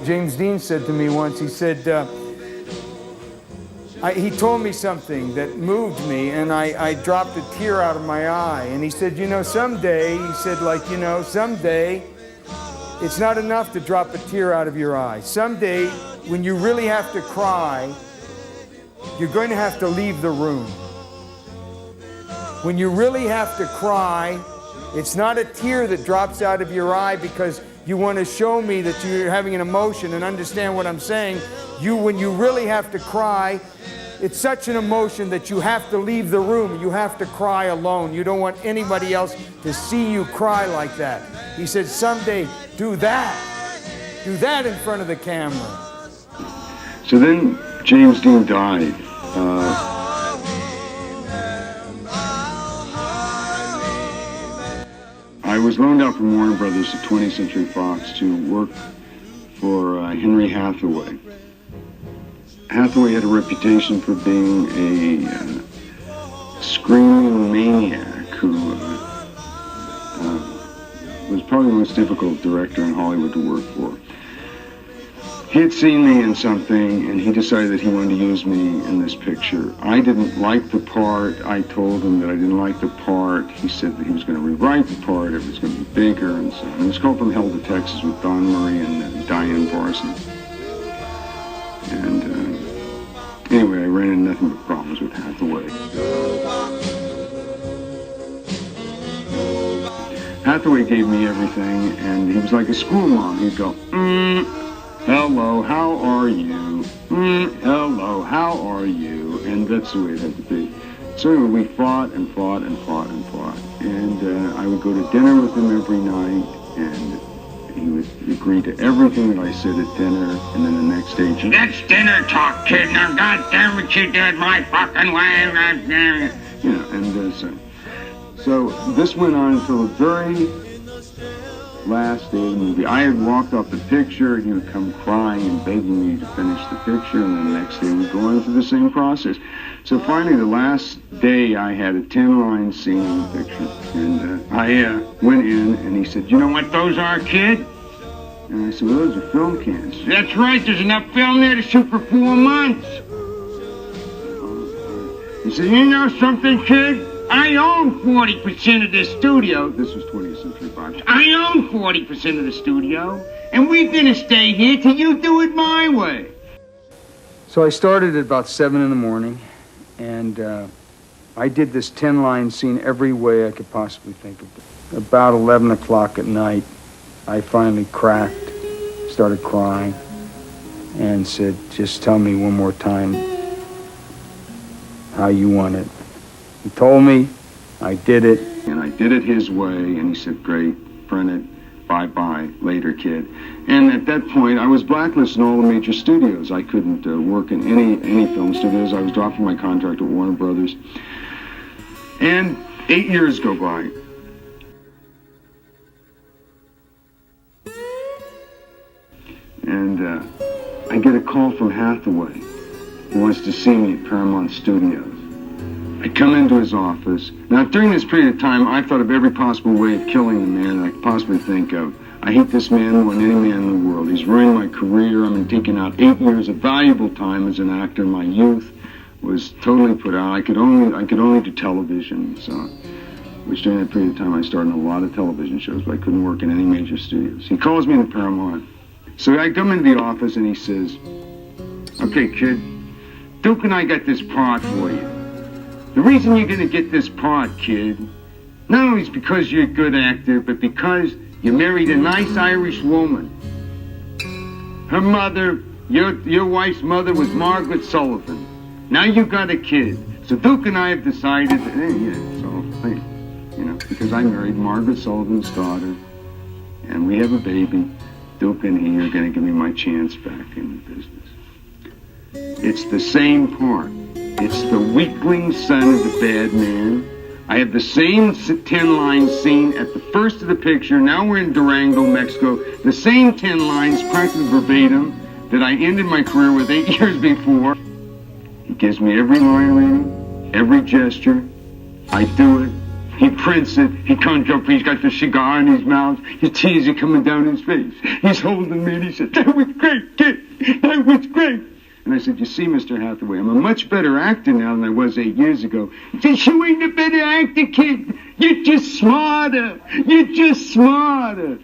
James Dean said to me once, he said, he told me something that moved me, and I dropped a tear out of my eye. And he said, you know, someday, he said, like, you know, someday, it's not enough to drop a tear out of your eye. Someday, when you really have to cry, you're going to have to leave the room. When you really have to cry, it's not a tear that drops out of your eye because you want to show me that you're having an emotion and understand what I'm saying. When you really have to cry, it's such an emotion that you have to leave the room. You have to cry alone. You don't want anybody else to see you cry like that. He said, someday, do that. Do that in front of the camera. So then James Dean died. I was loaned out from Warner Brothers to 20th Century Fox to work for Henry Hathaway. Hathaway had a reputation for being a screaming maniac who was probably the most difficult director in Hollywood to work for. He had seen me in something, and he decided that he wanted to use me in this picture. I didn't like the part. I told him that I didn't like the part. He said that he was going to rewrite the part. It was going to be bigger, and so on. It was called From Hell to Texas with Don Murray and Diane Varson. And anyway, I ran into nothing but problems with Hathaway. Hathaway gave me everything, and he was like a school mom. He'd go, hello, how are you? Hello, how are you? And that's the way it had to be. So anyway, we fought and fought and fought and fought. And I would go to dinner with him every night, and he would agree to everything that I said at dinner. And then the next day, that's dinner talk, kid. Now, goddamn it, you did my fucking way. You know, and so this went on until the very last day of the movie. I had walked off the picture, he would come crying and begging me to finish the picture, and then the next day we'd go on through the same process. So finally, the last day, I had a 10-line scene in the picture, and I went in, and he said, you know what those are, kid? And I said, well, those are film cans. That's right, there's enough film there to shoot for 4 months. He said, you know something, kid? I own 40% of this studio. This was 20th Century Fox. I own 40% of the studio, and we're going to stay here till you do it my way. So I started at about 7 in the morning, and I did this 10-line scene every way I could possibly think of. About 11 o'clock at night, I finally cracked, started crying, and said, just tell me one more time how you want it. He told me, I did it. And I did it his way, and he said, great, print it, bye-bye, later, kid. And at that point, I was blacklisted in all the major studios. I couldn't work in any film studios. I was dropped from my contract at Warner Brothers. And 8 years go by. And I get a call from Hathaway. He wants to see me at Paramount Studios. I come into his office. Now, during this period of time, I thought of every possible way of killing the man that I could possibly think of. I hate this man more than any man in the world. He's ruined my career. I'm taking out 8 years of valuable time as an actor. My youth was totally put out. I could only do television, so, which during that period of time I started in a lot of television shows, but I couldn't work in any major studios. He calls me to Paramount. So I come into the office and he says, okay, kid, Duke and I got this part for you. The reason you're going to get this part, kid, not only is because you're a good actor, but because you married a nice Irish woman. Her mother, your wife's mother was Margaret Sullivan. Now you got a kid. So Duke and I have decided that, because I married Margaret Sullivan's daughter, and we have a baby, Duke and he are going to give me my chance back in the business. It's the same part. It's the weakling son of the bad man. I have the same 10-line scene at the first of the picture. Now we're in Durango, Mexico. The same 10 lines, practically verbatim, that I ended my career with 8 years before. He gives me every line reading, every gesture. I do it. He prints it. He comes up. He's got the cigar in his mouth. His tears are coming down his face. He's holding me and he said, "That was great, kid. That was great." And I said, "You see, Mr. Hathaway, I'm a much better actor now than I was 8 years ago." He said, "You ain't a better actor, kid. You're just smarter. You're just smarter."